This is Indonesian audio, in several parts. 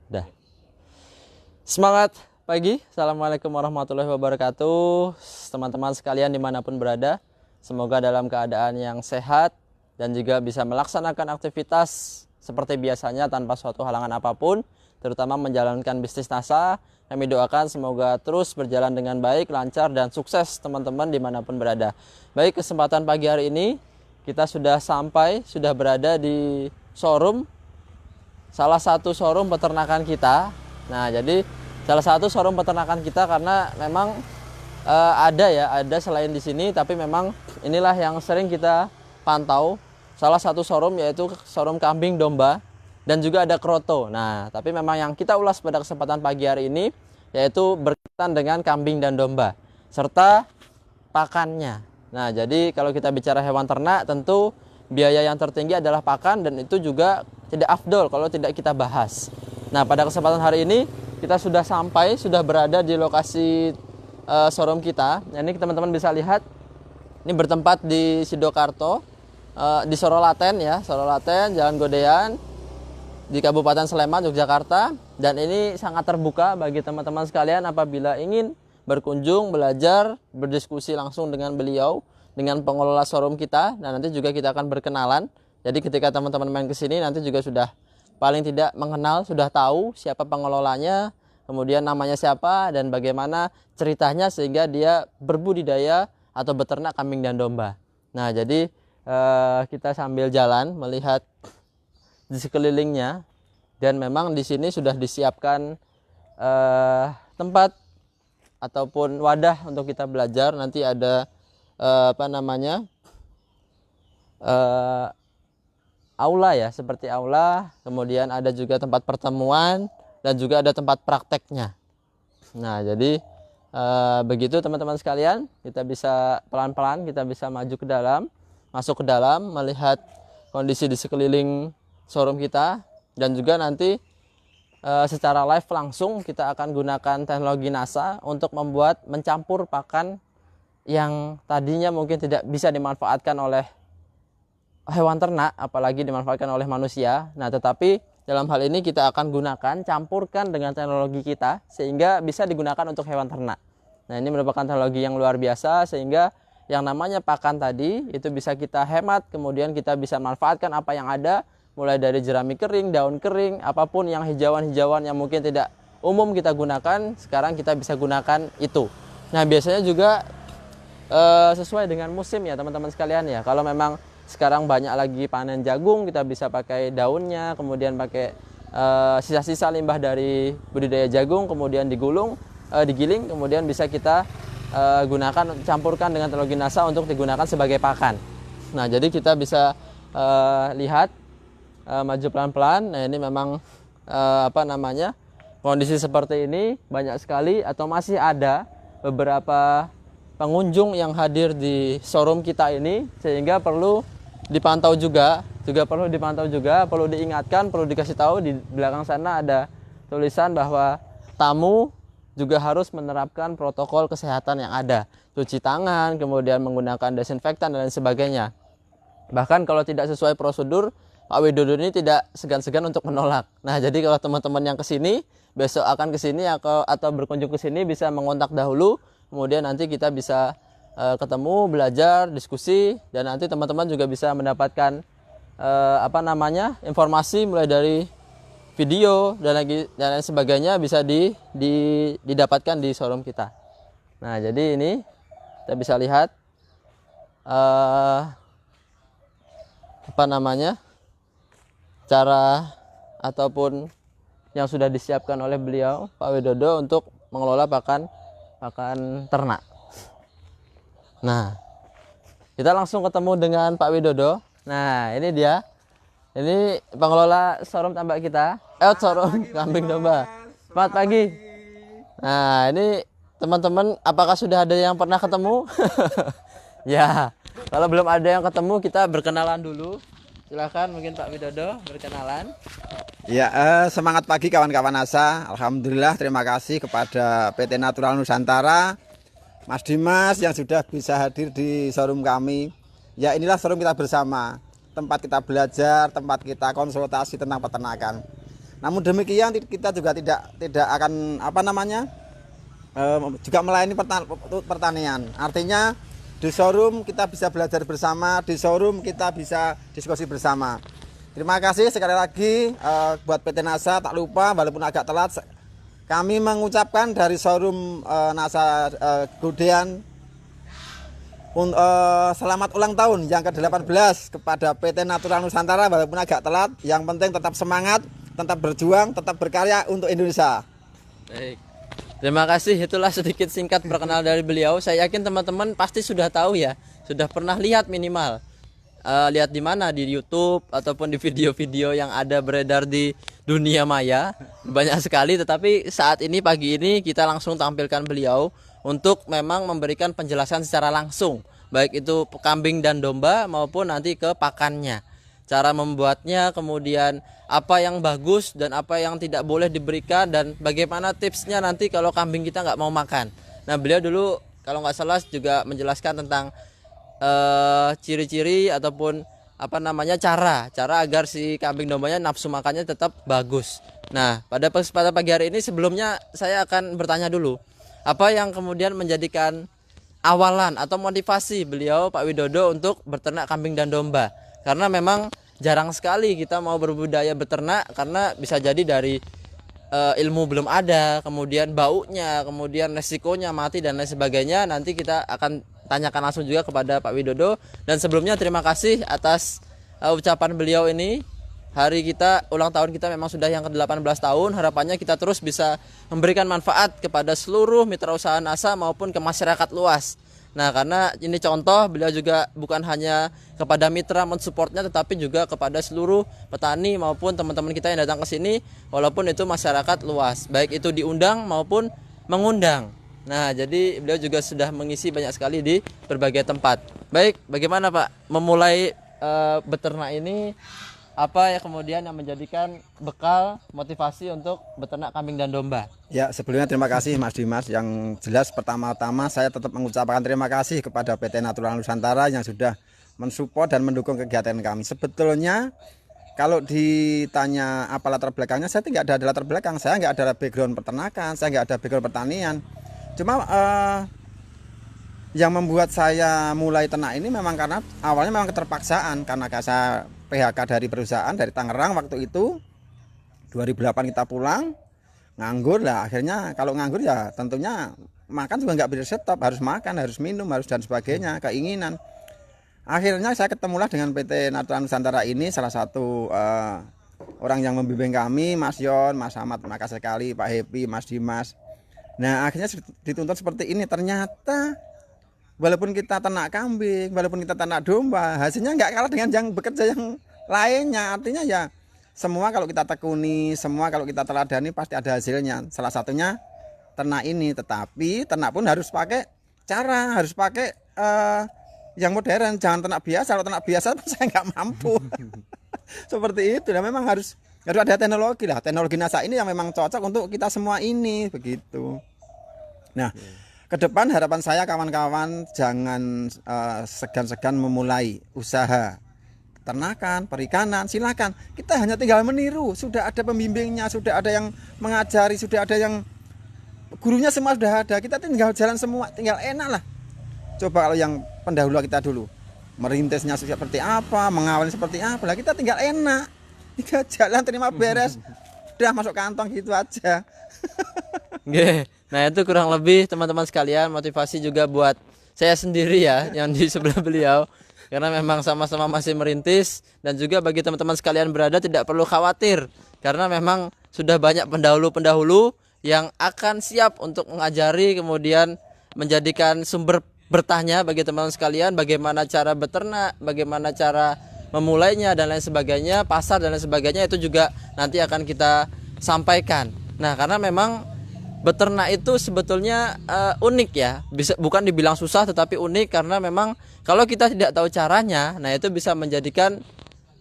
Dah. Semangat pagi. Assalamualaikum warahmatullahi wabarakatuh. Teman-teman sekalian dimanapun berada, semoga dalam keadaan yang sehat dan juga bisa melaksanakan aktivitas seperti biasanya tanpa suatu halangan apapun, terutama menjalankan bisnis NASA. Kami doakan semoga terus berjalan dengan baik, lancar, dan sukses teman-teman dimanapun berada. Baik, kesempatan pagi hari ini kita sudah berada di showroom, salah satu showroom peternakan kita. Nah, jadi salah satu showroom peternakan kita karena memang ada selain di sini, tapi memang inilah yang sering kita pantau. Salah satu showroom yaitu showroom kambing domba dan juga ada kroto. Nah, tapi memang yang kita ulas pada kesempatan pagi hari ini yaitu berkaitan dengan kambing dan domba serta pakannya. Nah, jadi kalau kita bicara hewan ternak, tentu biaya yang tertinggi adalah pakan, dan itu juga tidak afdol kalau tidak kita bahas. Nah, pada kesempatan hari ini kita sudah berada di lokasi showroom kita. Nah, ini teman-teman bisa lihat, ini bertempat di Sidokarto, di Sorolaten ya, Sorolaten, Jalan Godean, di Kabupaten Sleman, Yogyakarta. Dan ini sangat terbuka bagi teman-teman sekalian apabila ingin berkunjung, belajar, berdiskusi langsung dengan beliau, dengan pengelola showroom kita. Dan nanti juga kita akan berkenalan. Jadi ketika teman-teman main ke sini nanti juga sudah paling tidak mengenal, sudah tahu siapa pengelolanya, kemudian namanya siapa, dan bagaimana ceritanya sehingga dia berbudidaya atau beternak kambing dan domba. Nah, jadi kita sambil jalan melihat di sekelilingnya, dan memang di sini sudah disiapkan tempat ataupun wadah untuk kita belajar. Nanti ada aula ya, seperti aula, kemudian ada juga tempat pertemuan dan juga ada tempat prakteknya. Nah, jadi begitu teman-teman sekalian, kita bisa pelan-pelan, kita bisa maju ke dalam, masuk ke dalam, melihat kondisi di sekeliling showroom kita, dan juga nanti secara live langsung kita akan gunakan teknologi NASA untuk mencampur pakan yang tadinya mungkin tidak bisa dimanfaatkan oleh hewan ternak, apalagi dimanfaatkan oleh manusia. Nah, tetapi dalam hal ini kita akan campurkan dengan teknologi kita sehingga bisa digunakan untuk hewan ternak. Nah, ini merupakan teknologi yang luar biasa sehingga yang namanya pakan tadi itu bisa kita hemat, kemudian kita bisa manfaatkan apa yang ada, mulai dari jerami kering, daun kering, apapun yang hijauan-hijauan yang mungkin tidak umum kita gunakan, sekarang kita bisa gunakan itu. Nah, biasanya juga sesuai dengan musim ya teman-teman sekalian ya. Kalau memang sekarang banyak lagi panen jagung, kita bisa pakai daunnya, kemudian pakai sisa-sisa limbah dari budidaya jagung, kemudian digiling, kemudian bisa kita campurkan dengan teknologi NASA untuk digunakan sebagai pakan. Nah, jadi kita bisa lihat maju pelan-pelan. Nah, ini memang kondisi seperti ini banyak sekali atau masih ada beberapa pengunjung yang hadir di showroom kita ini, sehingga perlu dipantau juga, perlu diingatkan, perlu dikasih tahu. Di belakang sana ada tulisan bahwa tamu juga harus menerapkan protokol kesehatan yang ada, cuci tangan, kemudian menggunakan desinfektan dan lain sebagainya. Bahkan kalau tidak sesuai prosedur, Pak Widodo ini tidak segan-segan untuk menolak. Nah, jadi kalau teman-teman yang kesini, besok akan kesini atau berkunjung ke sini, bisa mengontak dahulu, kemudian nanti kita bisa ketemu, belajar, diskusi, dan nanti teman-teman juga bisa mendapatkan informasi mulai dari video dan lain sebagainya bisa didapatkan di showroom kita. Nah, jadi ini kita bisa lihat cara ataupun yang sudah disiapkan oleh beliau Pak Widodo untuk mengelola pakan ternak. Nah, kita langsung ketemu dengan Pak Widodo. Nah, ini dia. Ini pengelola showroom tambak kita. Showroom kambing domba. Selamat pagi. Nah, ini teman-teman, apakah sudah ada yang pernah ketemu? Ya, kalau belum ada yang ketemu, kita berkenalan dulu. Silakan mungkin Pak Widodo berkenalan. Ya, semangat pagi kawan-kawan NASA. Alhamdulillah, terima kasih kepada PT Natural Nusantara, Mas Dimas yang sudah bisa hadir di showroom kami. Ya, inilah showroom kita bersama, tempat kita belajar, tempat kita konsultasi tentang peternakan. Namun demikian kita juga tidak akan juga melayani pertanian. Artinya di showroom kita bisa belajar bersama, di showroom kita bisa diskusi bersama. Terima kasih sekali lagi buat PT NASA. Tak lupa walaupun agak telat, kami mengucapkan dari showroom NASA Gudean selamat ulang tahun yang ke-18 kepada PT Natural Nusantara. Walaupun agak telat, yang penting tetap semangat, tetap berjuang, tetap berkarya untuk Indonesia. Baik. Terima kasih, itulah sedikit singkat perkenalan dari beliau. Saya yakin teman-teman pasti sudah tahu ya, sudah pernah lihat minimal. Lihat di mana, di YouTube ataupun di video-video yang ada beredar di dunia maya, banyak sekali. Tetapi saat ini, pagi ini, kita langsung tampilkan beliau untuk memang memberikan penjelasan secara langsung, baik itu kambing dan domba maupun nanti ke pakannya, cara membuatnya, kemudian apa yang bagus dan apa yang tidak boleh diberikan, dan bagaimana tipsnya nanti kalau kambing kita nggak mau makan. Nah, beliau dulu kalau nggak salah juga menjelaskan tentang ciri-ciri ataupun cara agar si kambing dombanya nafsu makannya tetap bagus. Nah, pada pagi hari ini sebelumnya saya akan bertanya dulu, apa yang kemudian menjadikan awalan atau motivasi beliau Pak Widodo untuk berternak kambing dan domba? Karena memang jarang sekali kita mau berbudaya beternak, karena bisa jadi dari ilmu belum ada, kemudian baunya, kemudian resikonya mati dan lain sebagainya. Nanti kita akan tanyakan langsung juga kepada Pak Widodo. Dan sebelumnya terima kasih atas ucapan beliau ini. Hari kita, ulang tahun kita memang sudah yang ke-18 tahun. Harapannya kita terus bisa memberikan manfaat kepada seluruh mitra usaha NASA maupun ke masyarakat luas. Nah, karena ini contoh, beliau juga bukan hanya kepada mitra mensupportnya, tetapi juga kepada seluruh petani maupun teman-teman kita yang datang ke sini, walaupun itu masyarakat luas, baik itu diundang maupun mengundang. Nah, jadi beliau juga sudah mengisi banyak sekali di berbagai tempat. Baik, bagaimana Pak memulai beternak ini? Apa ya kemudian yang menjadikan bekal motivasi untuk beternak kambing dan domba? Ya, sebelumnya terima kasih Mas Dimas. Yang jelas pertama-tama saya tetap mengucapkan terima kasih kepada PT Natural Nusantara yang sudah mensupport dan mendukung kegiatan kami. Sebetulnya kalau ditanya apa latar belakangnya, saya tidak ada latar belakang. Saya nggak ada background peternakan, saya nggak ada background pertanian. Cuma yang membuat saya mulai ternak ini memang karena awalnya memang keterpaksaan, karena saya PHK dari perusahaan dari Tangerang waktu itu 2008 kita pulang nganggur lah. Akhirnya kalau nganggur ya tentunya makan juga nggak bisa stop, harus makan, harus minum, harus dan sebagainya, keinginan. Akhirnya saya ketemulah dengan PT Natural Nusantara ini, salah satu orang yang membimbing kami, Mas Yon, Mas Ahmad, terima kasih sekali, Pak Happy, Mas Dimas. Nah, akhirnya dituntut seperti ini. Ternyata walaupun kita ternak kambing, walaupun kita ternak domba, hasilnya nggak kalah dengan yang bekerja yang lainnya. Artinya ya semua kalau kita tekuni, semua kalau kita teladani pasti ada hasilnya. Salah satunya ternak ini. Tetapi ternak pun harus pakai cara, harus pakai yang modern. Jangan ternak biasa. Kalau ternak biasa saya nggak mampu. Seperti itu. Dan memang harus ada teknologi lah. Teknologi NASA ini yang memang cocok untuk kita semua ini. Begitu. Nah, ke depan harapan saya kawan-kawan jangan segan-segan memulai usaha ternakan, perikanan, silakan. Kita hanya tinggal meniru, sudah ada pembimbingnya, sudah ada yang mengajari, sudah ada yang gurunya, semua sudah ada. Kita tinggal jalan semua, tinggal enak lah. Coba kalau yang pendahulu kita dulu, merintisnya seperti apa, mengawalnya seperti apa, lah kita tinggal enak. Tinggal jalan, terima beres, udah masuk kantong gitu aja. Nah, itu kurang lebih teman-teman sekalian motivasi juga buat saya sendiri ya yang di sebelah beliau, karena memang sama-sama masih merintis. Dan juga bagi teman-teman sekalian berada tidak perlu khawatir, karena memang sudah banyak pendahulu-pendahulu yang akan siap untuk mengajari, kemudian menjadikan sumber bertanya bagi teman-teman sekalian, bagaimana cara beternak, bagaimana cara memulainya dan lain sebagainya, pasar dan lain sebagainya, itu juga nanti akan kita sampaikan. Nah, karena memang beternak itu sebetulnya unik ya, bukan dibilang susah tetapi unik, karena memang kalau kita tidak tahu caranya, nah itu bisa menjadikan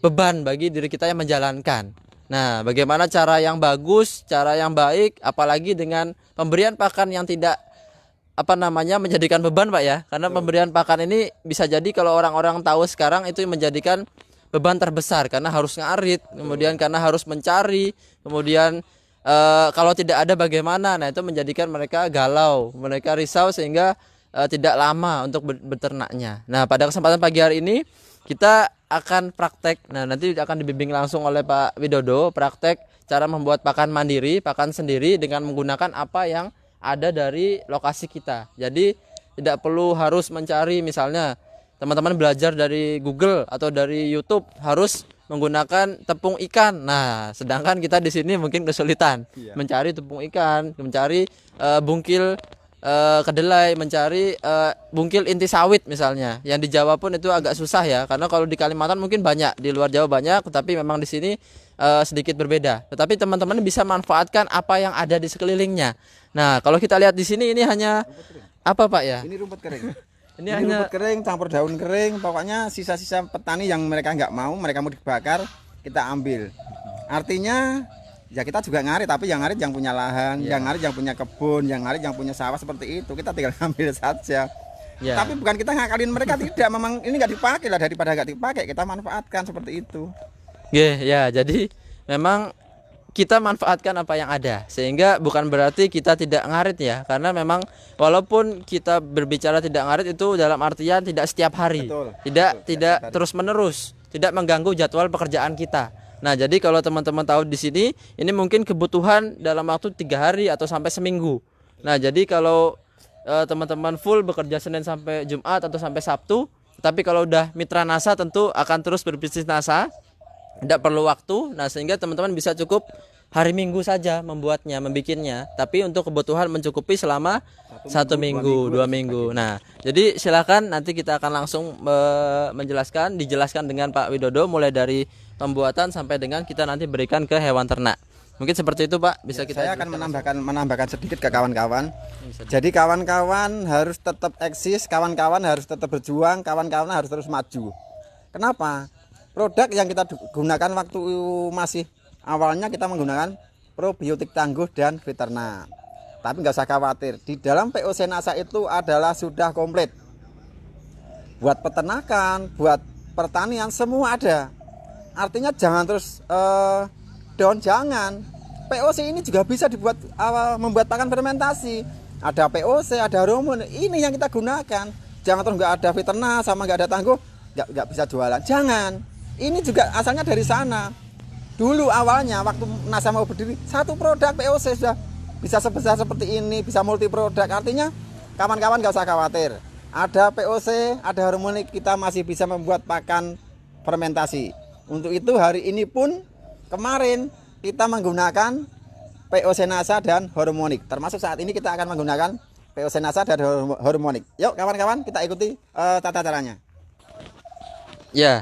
beban bagi diri kita yang menjalankan. Nah, bagaimana cara yang bagus, cara yang baik, apalagi dengan pemberian pakan yang tidak menjadikan beban Pak ya, karena pemberian pakan ini bisa jadi kalau orang-orang tahu sekarang itu menjadikan beban terbesar karena harus ngarit, kemudian karena harus mencari, kemudian kalau tidak ada bagaimana. Nah, itu menjadikan mereka galau, mereka risau sehingga tidak lama untuk beternaknya. Nah, pada kesempatan pagi hari ini kita akan praktek. Nah, nanti akan dibimbing langsung oleh Pak Widodo praktek cara membuat pakan mandiri, pakan sendiri dengan menggunakan apa yang ada dari lokasi kita. Jadi tidak perlu harus mencari, misalnya teman-teman belajar dari Google atau dari YouTube harus menggunakan tepung ikan. Nah, sedangkan kita di sini mungkin kesulitan mencari tepung ikan, mencari bungkil kedelai, mencari bungkil inti sawit misalnya. Yang di Jawa pun itu agak susah ya, karena kalau di Kalimantan mungkin banyak, di luar Jawa banyak, tetapi memang di sini sedikit berbeda. Tetapi teman-teman bisa manfaatkan apa yang ada di sekelilingnya. Nah, kalau kita lihat di sini ini hanya apa Pak ya? Ini rumput kering. Ini Ini hanya rumput kering campur daun kering, pokoknya sisa-sisa petani yang mereka nggak mau mau dibakar, kita ambil. Artinya ya kita juga ngarit, tapi yang ngarit yang punya lahan, yang ngarit yang punya kebun, yang ngarit yang punya sawah seperti itu, kita tinggal ambil saja. Tapi bukan kita ngakalin mereka, tidak, memang ini nggak dipakai lah, daripada nggak dipakai kita manfaatkan seperti itu. Ya, jadi memang kita manfaatkan apa yang ada, sehingga bukan berarti kita tidak ngarit ya, karena memang walaupun kita berbicara tidak ngarit itu dalam artian tidak setiap hari, tidak terus menerus, tidak mengganggu jadwal pekerjaan kita. Nah, jadi kalau teman-teman tahu di sini, ini mungkin kebutuhan dalam waktu 3 hari atau sampai seminggu. Nah, jadi kalau teman-teman full bekerja Senin sampai Jumat atau sampai Sabtu, tapi kalau udah mitra NASA tentu akan terus berbisnis NASA, tidak perlu waktu. Nah, sehingga teman-teman bisa cukup hari Minggu saja membikinnya, tapi untuk kebutuhan mencukupi selama 1 minggu, 2 minggu. Nah, jadi silakan nanti kita akan langsung dijelaskan dengan Pak Widodo mulai dari pembuatan sampai dengan kita nanti berikan ke hewan ternak. Mungkin seperti itu Pak, bisa kita. Saya akan menambahkan sedikit ke kawan-kawan. Jadi kawan-kawan harus tetap eksis, kawan-kawan harus tetap berjuang, kawan-kawan harus terus maju. Kenapa? Produk yang kita gunakan waktu masih awalnya kita menggunakan probiotik tangguh dan veternak. Tapi nggak usah khawatir, di dalam POC NASA itu adalah sudah komplit. Buat peternakan, buat pertanian semua ada. Artinya jangan terus down, jangan. POC ini juga bisa dibuat membuat pakan fermentasi. Ada POC, ada hormon. Ini yang kita gunakan. Jangan terus nggak ada veternak sama nggak ada tangguh, nggak bisa jualan. Jangan. Ini juga asalnya dari sana. Dulu awalnya waktu NASA mau berdiri, satu produk POC sudah bisa sebesar seperti ini, bisa multi produk. Artinya kawan-kawan nggak usah khawatir. Ada POC, ada hormonik, kita masih bisa membuat pakan fermentasi. Untuk itu hari ini pun kemarin kita menggunakan POC NASA dan hormonik. Termasuk saat ini kita akan menggunakan POC NASA dan hormonik. Yuk kawan-kawan, kita ikuti tata caranya. Ya.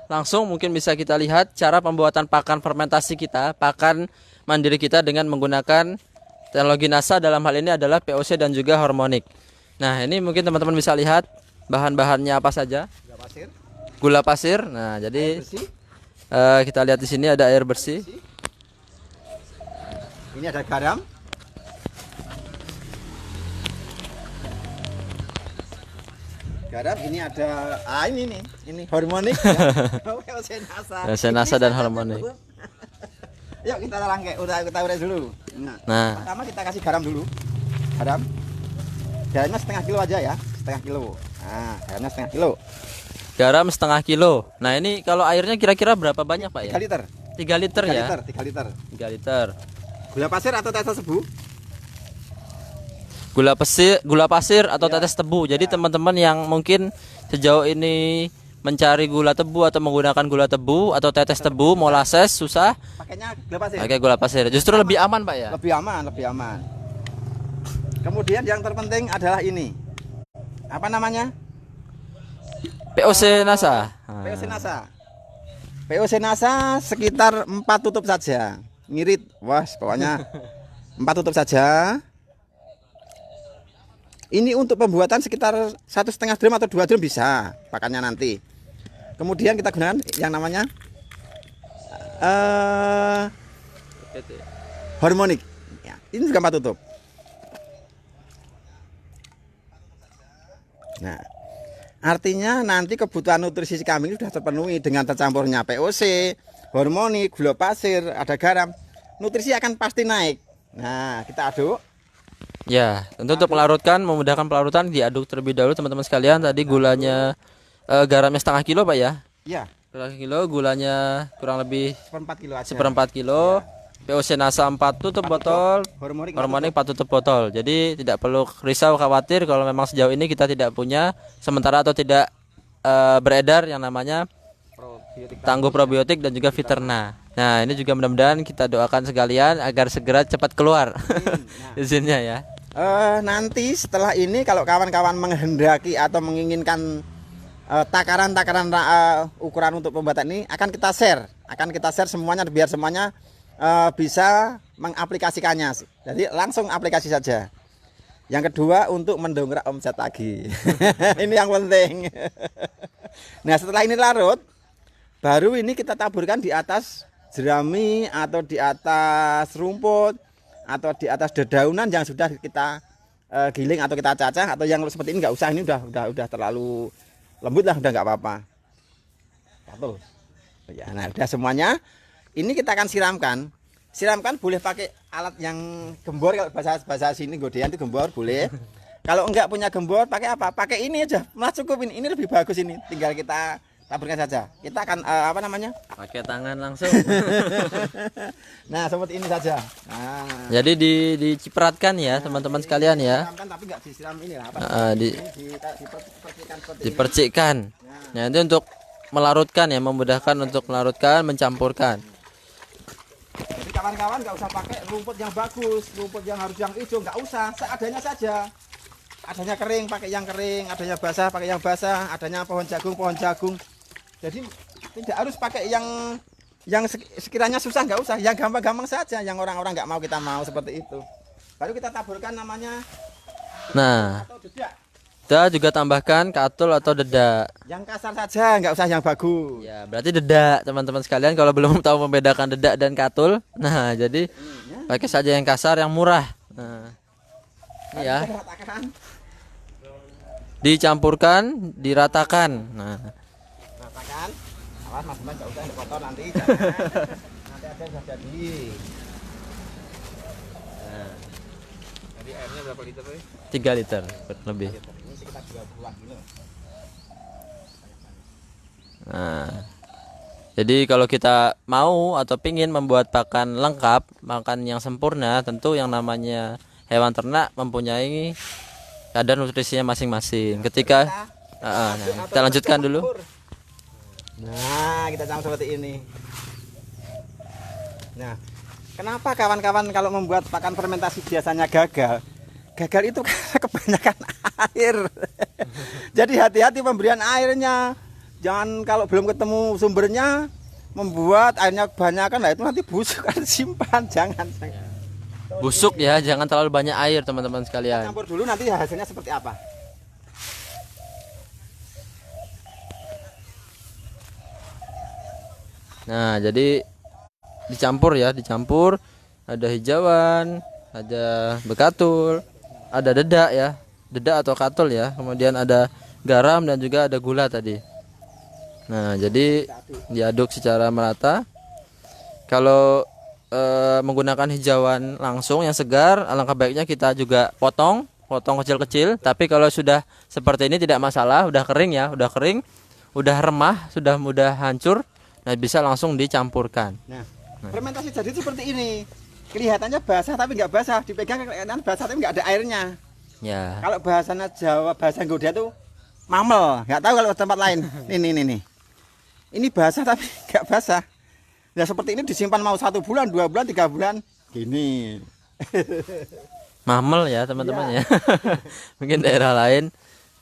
Langsung mungkin bisa kita lihat cara pembuatan pakan fermentasi kita, pakan mandiri kita dengan menggunakan teknologi NASA. Dalam hal ini adalah POC dan juga hormonik. Nah, ini mungkin teman-teman bisa lihat bahan-bahannya apa saja. Gula pasir. Nah, jadi kita lihat di sini ada air bersih. Ini ada garam. Ini ada ini hormonik ya. POC NASA dan hormonik. Yuk kita rangkai, kita urai dulu. Nah, pertama kita kasih garam dulu. Garamnya setengah kilo aja ya, setengah kilo. Nah, garamnya setengah kilo. Garam setengah kilo. Nah, ini kalau airnya kira-kira berapa banyak Pak ya? 3 liter. 3 liter ya? 3 liter. 3 liter. Gula pasir atau tetes tebu? Gula pasir atau tetes tebu. Jadi teman-teman yang mungkin sejauh ini mencari gula tebu atau menggunakan gula tebu atau tetes tebu, molasses susah, pakainya gula pasir. pakai gula pasir. Justru lebih aman Pak ya? Lebih aman. Kemudian yang terpenting adalah ini. Apa namanya? POC NASA. POC NASA. POC NASA sekitar 4 tutup saja. Ngirit. Wah, pokoknya 4 tutup saja. Ini untuk pembuatan sekitar 1,5 drum atau 2 drum bisa pakannya nanti. Kemudian kita gunakan yang namanya hormonik. Ya, ini juga 4 tutup. Nah, Artinya nanti kebutuhan nutrisi kambing sudah terpenuhi dengan tercampurnya POC, hormoni, gula pasir, ada garam. Nutrisi akan pasti naik. Nah, kita aduk. Ya, tentu untuk melarutkan, memudahkan pelarutan diaduk terlebih dahulu teman-teman sekalian. Tadi gulanya garamnya setengah kilo Pak ya. Iya, Setengah kilo, gulanya kurang lebih 1/4 kilo aja. seperempat kilo. POC Nasa 4 tutup botol, hormonik 4 tutup botol. Jadi tidak perlu risau khawatir kalau memang sejauh ini kita tidak punya sementara atau tidak beredar yang namanya tangguh probiotik dan juga Viterna. Nah, ini juga mudah-mudahan kita doakan sekalian agar segera cepat keluar izinnya ya. Nanti setelah ini kalau kawan-kawan menghendaki atau menginginkan takaran-takaran ukuran untuk pembuatan ini akan kita share semuanya biar semuanya bisa mengaplikasikannya. Jadi langsung aplikasi saja. Yang kedua untuk mendongkrak omset lagi. Ini yang penting. Nah, setelah ini larut, baru ini kita taburkan di atas jerami atau di atas rumput atau di atas dedaunan yang sudah kita giling atau kita cacah, atau yang seperti ini nggak usah, ini udah terlalu lembut lah, udah nggak apa-apa. Satu. Ya, nah udah semuanya. Ini kita akan siramkan boleh pakai alat yang gembor, kalau bahasa sini godean itu gembor boleh. Kalau enggak punya gembor pakai apa? Pakai ini aja, malah cukup ini lebih bagus ini. Tinggal kita taburkan saja. Kita akan apa namanya? Pakai tangan langsung. Nah, seperti ini saja. Nah. Jadi dicipratkan ya teman-teman sekalian ya. Siramkan tapi enggak disiram ini lah. Dipercikkan seperti Dipercikkan. Nah, itu untuk melarutkan ya, memudahkan untuk melarutkan, mencampurkan. Jadi kawan-kawan nggak usah pakai rumput yang bagus, rumput yang harus yang hijau, nggak usah, seadanya saja. Adanya kering pakai yang kering, adanya basah pakai yang basah, adanya pohon jagung. Jadi tidak harus pakai yang sekiranya susah, nggak usah, yang gampang-gampang saja, yang orang-orang nggak mau kita mau seperti itu. Baru kita taburkan namanya. Nah, Atau dedak. kita juga tambahkan katul atau dedak. Yang kasar saja, nggak usah yang bagus. Ya, berarti dedak teman-teman sekalian kalau belum tahu membedakan dedak dan katul. Nah, jadi pakai saja yang kasar, yang murah. Nah, ya. Dicampurkan, diratakan. Nah, Ratakan. Awas Mas Mas, nggak usah yang kotor nanti. Jangan. Nanti ada sudah jadi. Nah. Jadi airnya berapa liter? 3 liter lebih. Ini sekitar 2 buah kilo. Nah, jadi kalau kita mau atau pingin membuat pakan lengkap, makan yang sempurna, tentu yang namanya hewan ternak mempunyai kadar nutrisinya masing-masing. Ketika nah, kita lanjutkan dulu. Nah, kita campur seperti ini. Nah, kenapa kawan-kawan kalau membuat pakan fermentasi biasanya gagal? Gagal itu karena kebanyakan air. Jadi hati-hati pemberian airnya. Jangan kalau belum ketemu sumbernya membuat airnya kebanyakan, lah itu nanti busuk, kan simpan. Jangan. Busuk ya, jangan terlalu banyak air teman-teman sekalian. Campur dulu nanti hasilnya seperti apa. Nah, jadi dicampur ya, dicampur. Ada hijauan, ada bekatul, ada dedak ya, dedak atau katul ya. Kemudian ada garam dan juga ada gula tadi. Nah, jadi diaduk secara merata. Kalau menggunakan hijauan langsung yang segar, alangkah baiknya kita juga potong kecil-kecil. Tapi kalau sudah seperti ini tidak masalah, udah kering ya, udah kering, udah remah, sudah mudah hancur. Nah, bisa langsung dicampurkan. Nah, fermentasi jadi seperti ini. Kelihatannya basah tapi nggak basah, dipegang kelihatan basah tapi nggak ada airnya. Ya. Kalau bahasanya Jawa, bahasa Godia tuh mamel, nggak tahu kalau tempat lain. Nih. Ini basah tapi nggak basah. Ya seperti ini disimpan mau 1 bulan, 2 bulan, 3 bulan, gini. Mamel ya teman-teman ya. Mungkin daerah lain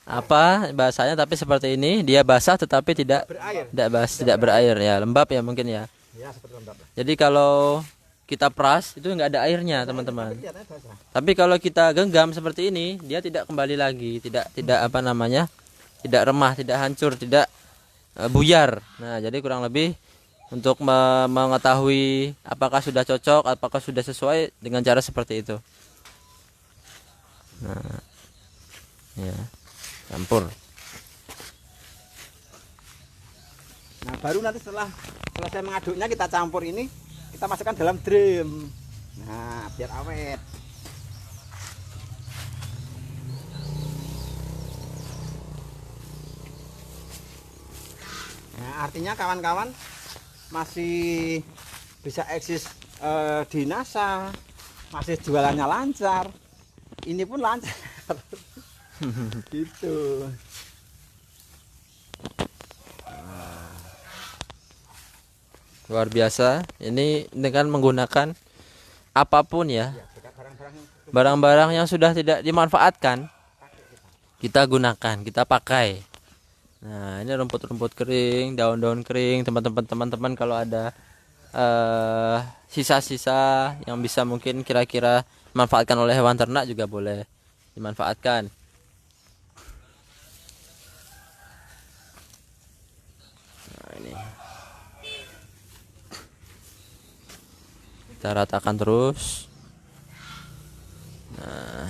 apa bahasanya, tapi seperti ini dia basah tetapi tidak Berair. tidak berair ya, lembab ya mungkin ya. Ya seperti lembab. Jadi kalau kita peras itu nggak ada airnya teman-teman. Kelihatannya basah. Tapi kalau kita genggam seperti ini, dia tidak kembali lagi, tidak apa namanya, tidak remah, tidak hancur, tidak buyar. Nah, jadi kurang lebih untuk mengetahui apakah sudah cocok, apakah sudah sesuai dengan cara seperti itu. Nah, ya, campur. Nah, baru nanti setelah selesai mengaduknya kita campur ini, kita masukkan dalam drum. Nah, biar awet. Nah, artinya kawan-kawan masih bisa eksis di NASA, masih jualannya lancar. Ini pun lancar. Gitu. Luar biasa. Ini dengan menggunakan apapun ya, barang-barang yang sudah tidak dimanfaatkan kita gunakan, kita pakai. Nah, ini rumput-rumput kering, daun-daun kering, teman-teman kalau ada sisa-sisa yang bisa mungkin kira-kira dimanfaatkan oleh hewan ternak juga boleh dimanfaatkan. Nah, ini kita ratakan terus. Nah,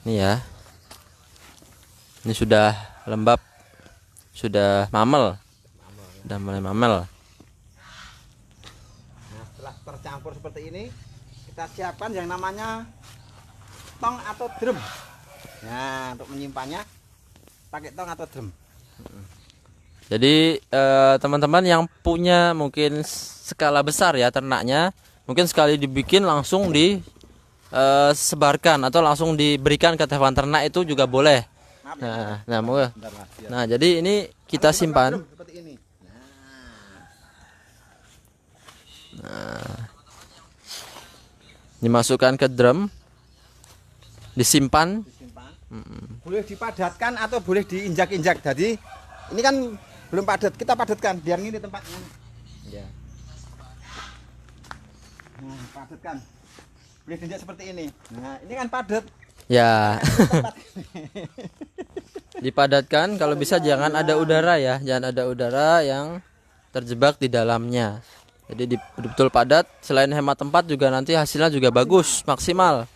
ini ya, ini sudah lembab, sudah mamel, sudah mulai mamel. Nah, setelah tercampur seperti ini, kita siapkan yang namanya tong atau drum. Nah, untuk menyimpannya pakai tong atau drum. Jadi teman-teman yang punya mungkin skala besar ya ternaknya, mungkin sekali dibikin langsung disebarkan atau langsung diberikan ke hewan ternak itu juga boleh. Nah, jadi ini kita simpan. Seperti ini. Nah, dimasukkan ke drum, disimpan. Boleh dipadatkan atau boleh diinjak-injak. Jadi ini kan belum padat, kita padatkan biar ini tempatnya. Ya. Nah, padatkan. Boleh diinjak seperti ini. Nah, ini kan padat. Ya. Dipadatkan, kalau bisa jangan ada udara ya, jangan ada udara yang terjebak di dalamnya. Jadi betul-betul padat, selain hemat tempat juga nanti hasilnya juga bagus, maksimal.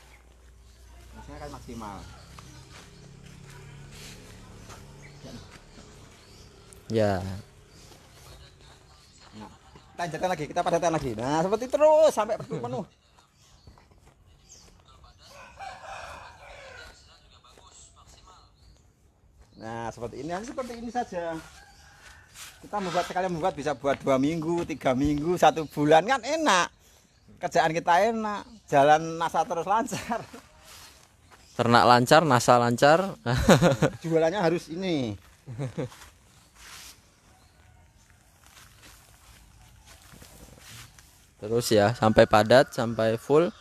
Hasilnya kan maksimal. Ya. Nah, kita injakkan lagi, kita padatkan lagi. Nah, seperti terus sampai penuh. Nah, seperti ini saja. Kita membuat bisa buat 2 minggu, 3 minggu, 1 bulan kan enak. Kerjaan kita enak, jalan NASA terus lancar. Ternak lancar, NASA lancar. Jualannya harus ini. Terus ya, sampai padat, sampai full.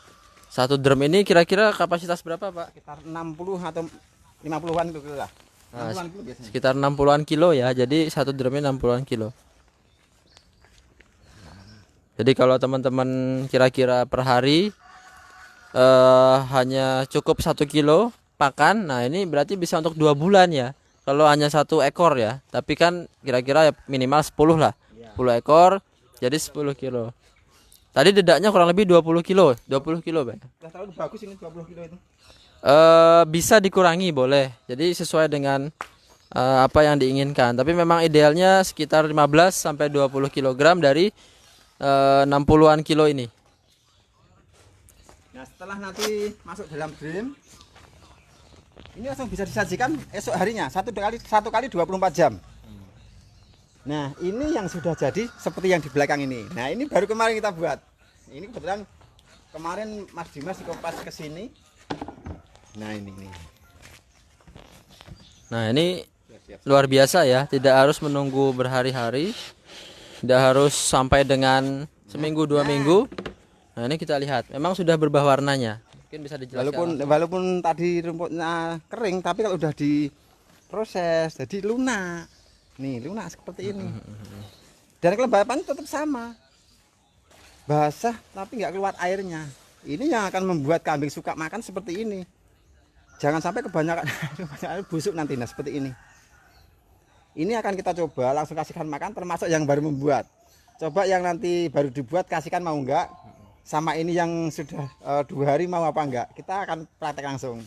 Satu drum ini kira-kira kapasitas berapa, Pak? Sekitar 60 atau 50-an itu lah. Nah, 60-an kilo biasanya. sekitar 60-an kilo ya. Jadi satu drumnya 60-an kilo. Jadi kalau teman-teman kira-kira per hari hanya cukup 1 kilo pakan, nah ini berarti bisa untuk 2 bulan ya. Kalau hanya 1 ekor ya. Tapi kan kira-kira ya minimal 10 lah. 10 ekor jadi 10 kilo. Tadi dedaknya kurang lebih 20 kilo. 20 kilo, Pak. Udah tahu bagus ini 20 kilo itu. Bisa dikurangi boleh. Jadi sesuai dengan apa yang diinginkan. Tapi memang idealnya sekitar 15 sampai 20 kg dari 60-an kilo ini. Nah, setelah nanti masuk dalam drum, ini langsung bisa disajikan esok harinya, satu kali 24 jam. Nah, ini yang sudah jadi seperti yang di belakang ini. Nah, ini baru kemarin kita buat. Ini kebetulan kemarin Mas Dimas di Kompas ke sini. Nah, ini. Nah, ini luar biasa ya, tidak harus menunggu berhari-hari. Tidak harus sampai dengan seminggu 2 minggu. Nah, ini kita lihat, memang sudah berubah warnanya. Mungkin bisa dijelaskan. Walaupun tadi rumputnya kering, tapi kalau udah diproses jadi lunak. Nih, lunak seperti ini. Dan kelembapan tetap sama. Basah tapi nggak keluar airnya. Ini yang akan membuat kambing suka makan seperti ini. Jangan sampai kebanyakan busuk nanti. Nah, seperti ini. Ini akan kita coba langsung kasihkan makan, termasuk yang baru membuat. Coba yang nanti baru dibuat kasihkan mau enggak, sama ini yang sudah 2 hari mau apa enggak. Kita akan praktek langsung.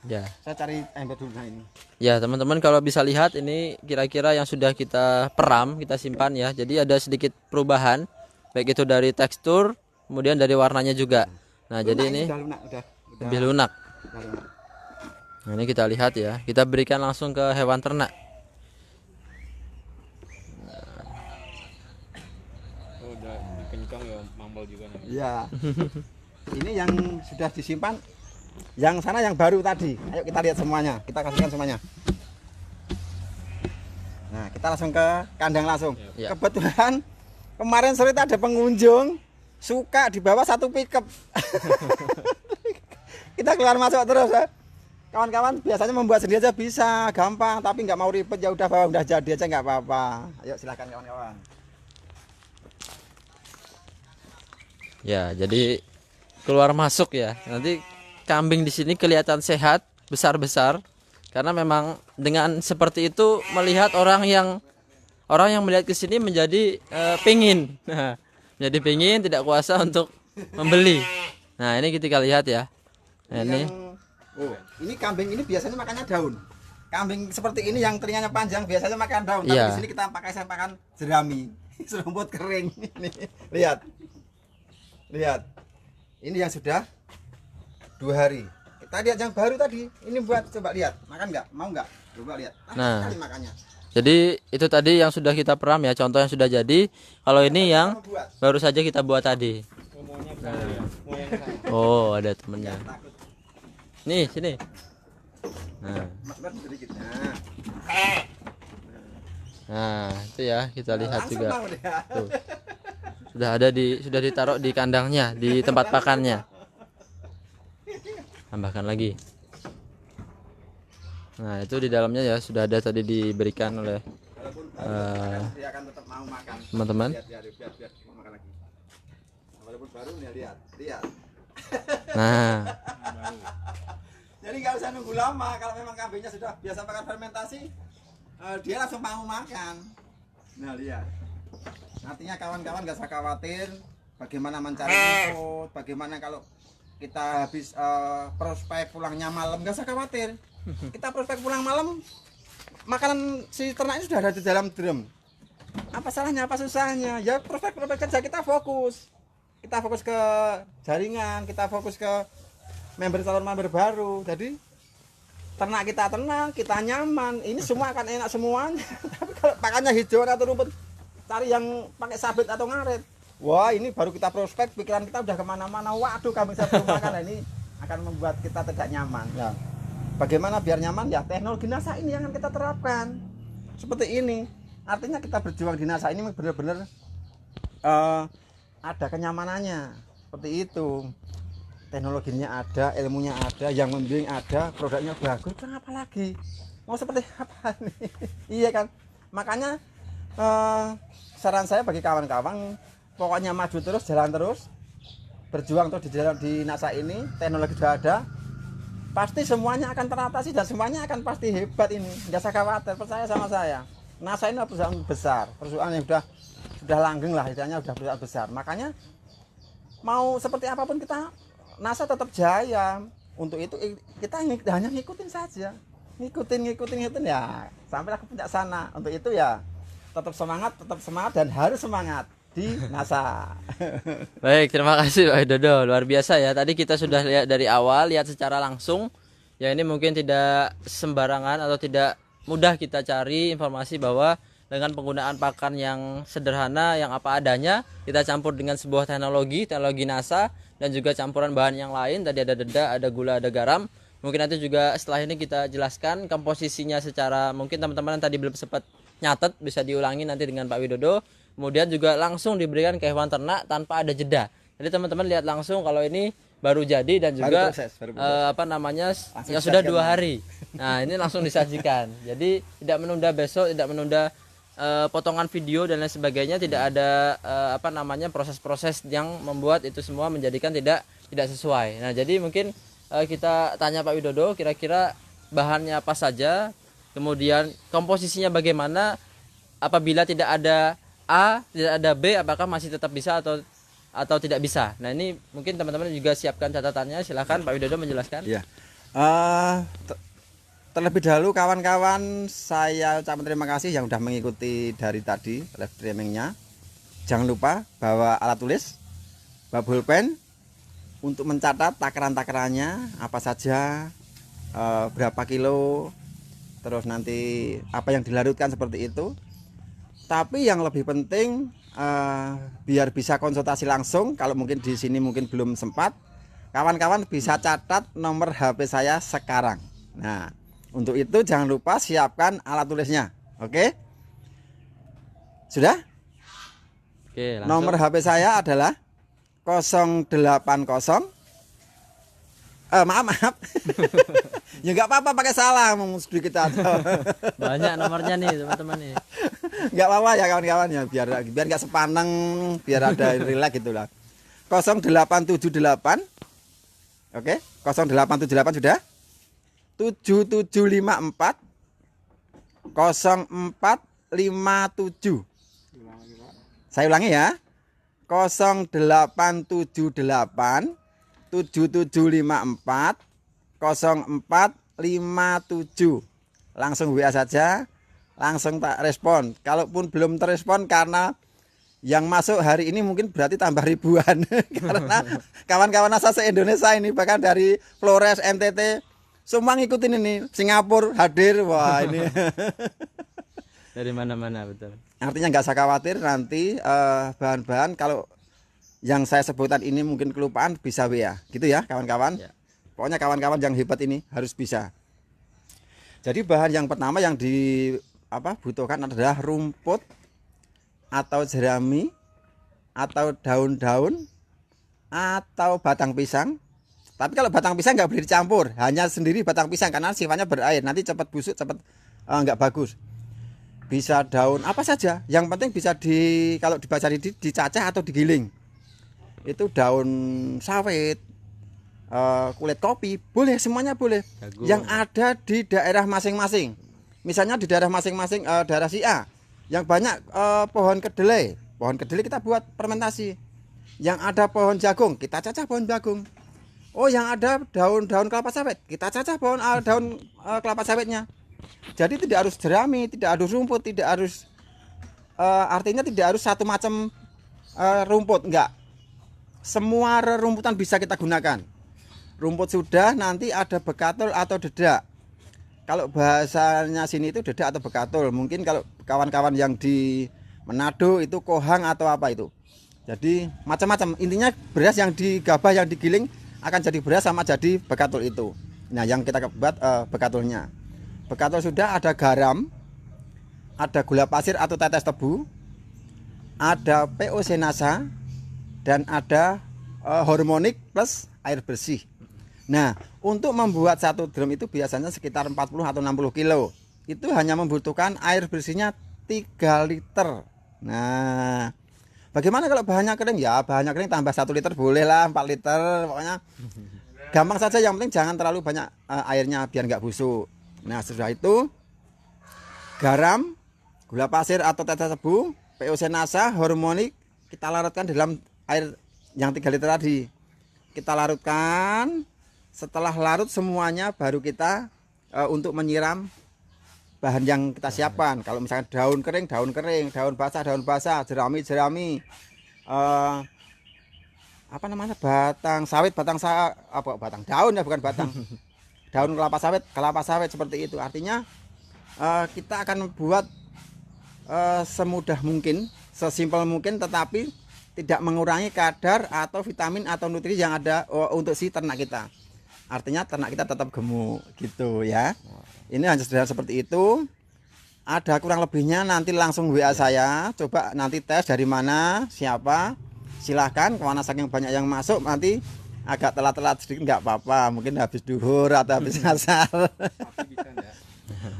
Ya. Saya cari ember dulu. Nah ini. Ya, teman-teman kalau bisa lihat ini kira-kira yang sudah kita peram, kita simpan ya. Jadi ada sedikit perubahan baik itu dari tekstur, kemudian dari warnanya juga. Nah, jadi ini Udah lunak, udah lebih lunak. lunak. Nah, ini kita lihat ya. Kita berikan langsung ke hewan ternak. Oh, udah kencang ya, mambal juga namanya. Iya. Ini yang sudah disimpan. Yang sana yang baru tadi. Ayo kita lihat semuanya. Kita kasihkan semuanya. Nah, kita langsung ke kandang langsung. Ya. Kebetulan kemarin sore ada pengunjung suka dibawa satu pickup. Kita keluar masuk terus ya. Kawan-kawan biasanya membuat sendiri aja bisa, gampang, tapi nggak mau ribet ya udah bawa, udah jadi aja nggak apa-apa. Ayo silahkan kawan-kawan. Ya, jadi keluar masuk ya. Nanti kambing di sini kelihatan sehat, besar-besar karena memang dengan seperti itu melihat orang yang melihat ke sini menjadi pingin. Nah, jadi pingin tidak kuasa untuk membeli. Nah, ini kita lihat ya. Nah, ini kambing ini biasanya makannya daun. Kambing seperti ini yang telinganya panjang biasanya makan daun, tapi Iya. di sini kita pakai pakan jerami, serumput kering. Ini lihat. Lihat. Ini yang sudah 2 hari. Kita lihat yang baru tadi. Ini buat coba lihat. Makan nggak? Mau nggak? Coba lihat. Nah. Sekali makannya. Jadi itu tadi yang sudah kita peram ya, contoh yang sudah jadi. Kalau ini yang baru saja kita buat tadi. Oh, ada temennya. Takut. Nih, sini. Nah, Mas sedikit. nah itu ya kita lihat Langsung juga. mau dia. Tuh. Sudah ditaruh di kandangnya, di tempat pakannya. Tambahkan lagi. Nah, itu di dalamnya ya sudah ada tadi diberikan oleh Walaupun baru dia akan tetap mau makan. teman-teman. Biar mau makan lagi. Walaupun baru dia lihat. Nah, Jadi nggak usah nunggu lama. Kalau memang kambingnya sudah biasa makan fermentasi, dia langsung mau makan. Nah lihat. Artinya kawan-kawan nggak usah khawatir bagaimana mencari info, bagaimana kalau kita habis prospek pulangnya malam, nggak usah khawatir. Kita prospek pulang malam, makanan si ternak ini sudah ada di dalam drum. Apa salahnya, apa susahnya? Ya prospek saja, kita fokus. Kita fokus ke jaringan, kita fokus ke calon member baru. Jadi ternak kita tenang, kita nyaman. Ini semua akan enak semuanya. Tapi kalau pakannya hijauan atau rumput, cari yang pakai sabit atau ngaret. Wah, ini baru kita prospek, pikiran kita udah kemana-mana. Waduh, kambing saya belum makan. Nah, ini akan membuat kita tidak nyaman. Ya. Bagaimana biar nyaman? Ya teknologi NASA ini yang akan kita terapkan. Seperti ini. Artinya kita berjuang di NASA ini benar-benar ada kenyamanannya. Seperti itu. Teknologinya ada, ilmunya ada, yang membimbing ada, produknya bagus, kenapa lagi? Mau seperti apa nih? Iya kan? Makanya saran saya bagi kawan-kawan, pokoknya maju terus, jalan terus, berjuang terus di NASA ini, teknologi sudah ada, pasti semuanya akan teratasi dan semuanya akan pasti hebat ini. Nggak usah khawatir, percaya sama saya. NASA ini perusahaan besar, perusahaan yang sudah langgeng lah, istilahnya sudah perusahaan besar. Makanya mau seperti apapun kita, NASA tetap jaya. Untuk itu kita hanya ngikutin saja, ngikutin ya sampai ke puncak sana. Untuk itu ya tetap semangat dan harus semangat di NASA. baik, terima kasih Pak Widodo. Luar biasa ya. Tadi kita sudah lihat dari awal, lihat secara langsung. Ya ini mungkin tidak sembarangan atau tidak mudah kita cari informasi bahwa dengan penggunaan pakan yang sederhana, yang apa adanya, kita campur dengan sebuah teknologi NASA dan juga campuran bahan yang lain. Tadi ada deda, ada gula, ada garam. Mungkin nanti juga setelah ini kita jelaskan komposisinya secara, mungkin teman-teman yang tadi belum sempat nyatet bisa diulangi nanti dengan Pak Widodo. Kemudian juga langsung diberikan ke hewan ternak tanpa ada jeda. Jadi teman-teman lihat langsung kalau ini baru jadi dan juga baru proses. Langsung yang sudah 2 disajikan. hari. Nah ini langsung disajikan. Jadi tidak menunda besok, tidak menunda potongan video dan lain sebagainya. Tidak ada proses-proses yang membuat itu semua menjadikan tidak sesuai. Nah jadi mungkin kita tanya Pak Widodo kira-kira bahannya apa saja, kemudian komposisinya bagaimana, apabila tidak ada A, tidak ada B, apakah masih tetap bisa atau tidak bisa. Nah ini mungkin teman-teman juga siapkan catatannya. Silahkan Pak Widodo menjelaskan. Ya. Terlebih dahulu kawan-kawan, saya ucapkan terima kasih yang sudah mengikuti dari tadi live streamingnya. Jangan lupa bawa alat tulis, bawa pulpen untuk mencatat takaran-takarannya apa saja, berapa kilo, terus nanti apa yang dilarutkan seperti itu. Tapi yang lebih penting biar bisa konsultasi langsung, kalau mungkin di sini mungkin belum sempat, kawan-kawan bisa catat nomor HP saya sekarang. Nah, untuk itu jangan lupa siapkan alat tulisnya. Oke? Sudah? Oke, langsung. Nomor HP saya adalah 080 maaf. Ya nggak apa-apa pakai salah sedikit aja. Banyak nomornya nih teman-teman nih. Nggak apa-apa ya kawan-kawan ya, biar nggak sepaneng, biar ada relax gitu lah. 0878. Oke, 0878 sudah. 7754 0457. Saya ulangi ya. 0878 7754 0457. Langsung WA saja, langsung tak respon. Kalaupun belum terrespon karena yang masuk hari ini mungkin berarti tambah ribuan. Karena kawan-kawan NASA se-Indonesia ini, bahkan dari Flores, NTT, semua ngikutin ini. Singapura hadir, wah ini. Dari mana-mana betul. Artinya nggak usah khawatir nanti bahan-bahan kalau yang saya sebutkan ini mungkin kelupaan bisa WA, gitu ya kawan-kawan. Ya. Pokoknya kawan-kawan yang hebat ini harus bisa. Jadi bahan yang pertama yang dibutuhkan adalah rumput atau jerami atau daun-daun atau batang pisang. Tapi kalau batang pisang nggak boleh dicampur, hanya sendiri batang pisang karena sifatnya berair, nanti cepat busuk, cepat nggak bagus. Bisa daun apa saja, yang penting bisa kalau dibaca dicacah atau digiling. Itu daun sawit, kulit kopi, boleh, semuanya boleh. Jagung. Yang ada di daerah masing-masing. Misalnya di daerah masing-masing, daerah si A yang banyak pohon kedelai kita buat fermentasi. Yang ada pohon jagung, kita cacah pohon jagung. Oh, yang ada daun-daun kelapa sawit, kita cacah pohon daun kelapa sawitnya. Jadi tidak harus jerami, tidak harus rumput, tidak harus artinya tidak harus satu macam rumput, enggak. Semua rerumputan bisa kita gunakan. Rumput sudah, nanti ada bekatul atau dedak. Kalau bahasanya sini itu dedak atau bekatul. Mungkin kalau kawan-kawan yang di Manado itu kohang atau apa itu. Jadi macam-macam. Intinya beras yang digabah, yang digiling akan jadi beras sama jadi bekatul itu. Nah, yang kita buat bekatulnya. Bekatul sudah, ada garam, ada gula pasir atau tetes tebu, ada POC nasa, dan ada hormonik plus air bersih. Nah, untuk membuat satu drum itu biasanya sekitar 40 atau 60 kilo. Itu hanya membutuhkan air bersihnya 3 liter. Nah, bagaimana kalau bahannya kering? Ya, bahannya kering tambah 1 liter boleh lah, 4 liter. Pokoknya gampang saja, yang penting jangan terlalu banyak airnya biar nggak busuk. Nah, setelah itu garam, gula pasir atau tetes tebu, POC nasa, hormonik kita larutkan dalam air yang 3 liter tadi. Kita larutkan. Setelah larut semuanya baru kita untuk menyiram bahan yang kita siapkan. Kalau misalkan daun kering, daun basah, jerami, batang sawit, batang daun ya, bukan batang. Daun kelapa sawit seperti itu. Artinya kita akan buat semudah mungkin, sesimpel mungkin, tetapi tidak mengurangi kadar atau vitamin atau nutrisi yang ada untuk si ternak kita. Artinya ternak kita tetap gemuk gitu ya. Ini hanya sederhana seperti itu. Ada kurang lebihnya nanti langsung WA saya. Coba nanti tes dari mana, siapa. Silahkan, karena saking banyak yang masuk nanti agak telat-telat sedikit nggak apa-apa. Mungkin habis duhur atau habis asar.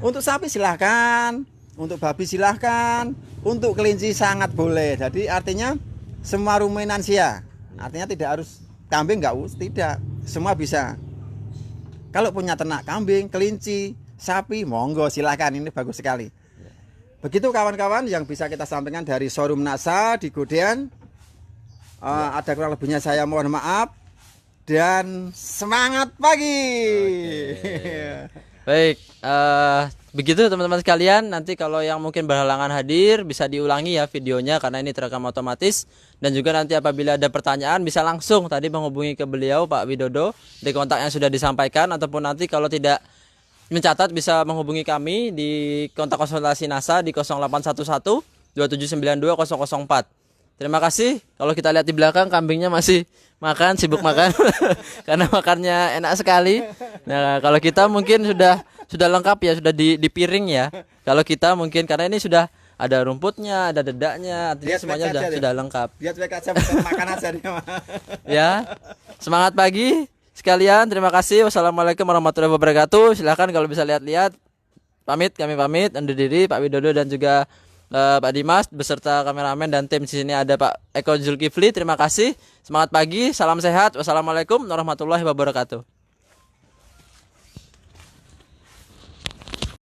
Untuk sapi silahkan, untuk babi silahkan, untuk kelinci sangat boleh. Jadi artinya semua ruminansia. Artinya tidak harus kambing, tidak. Semua bisa. Kalau punya ternak kambing, kelinci, sapi, monggo silahkan, ini bagus sekali. Begitu kawan-kawan yang bisa kita sampaikan dari showroom NASA di Godean. Ada kurang lebihnya saya mohon maaf. dan semangat pagi. Baik, begitu teman-teman sekalian. Nanti kalau yang mungkin berhalangan hadir bisa diulangi ya videonya karena ini terekam otomatis. Dan juga nanti apabila ada pertanyaan bisa langsung tadi menghubungi ke beliau Pak Widodo di kontak yang sudah disampaikan, ataupun nanti kalau tidak mencatat bisa menghubungi kami di kontak konsultasi NASA di 0811 2792 004. Terima kasih. Kalau kita lihat di belakang kambingnya masih makan, sibuk makan karena makannya enak sekali. Nah, kalau kita mungkin sudah lengkap ya, sudah di piring ya. Kalau kita mungkin karena ini sudah ada rumputnya, ada dedaknya, artinya Lihat semuanya aja deh. sudah lengkap. Dia cuek aja bukan makan aja dia. Ya. Semangat pagi sekalian. Terima kasih. Wassalamualaikum warahmatullahi wabarakatuh. Silakan kalau bisa lihat-lihat. Kami pamit undur diri Pak Widodo dan juga Pak Dimas beserta kameramen dan tim di sini ada Pak Eko Zulkifli. Terima kasih. Semangat pagi, salam sehat. Wassalamualaikum warahmatullahi wabarakatuh.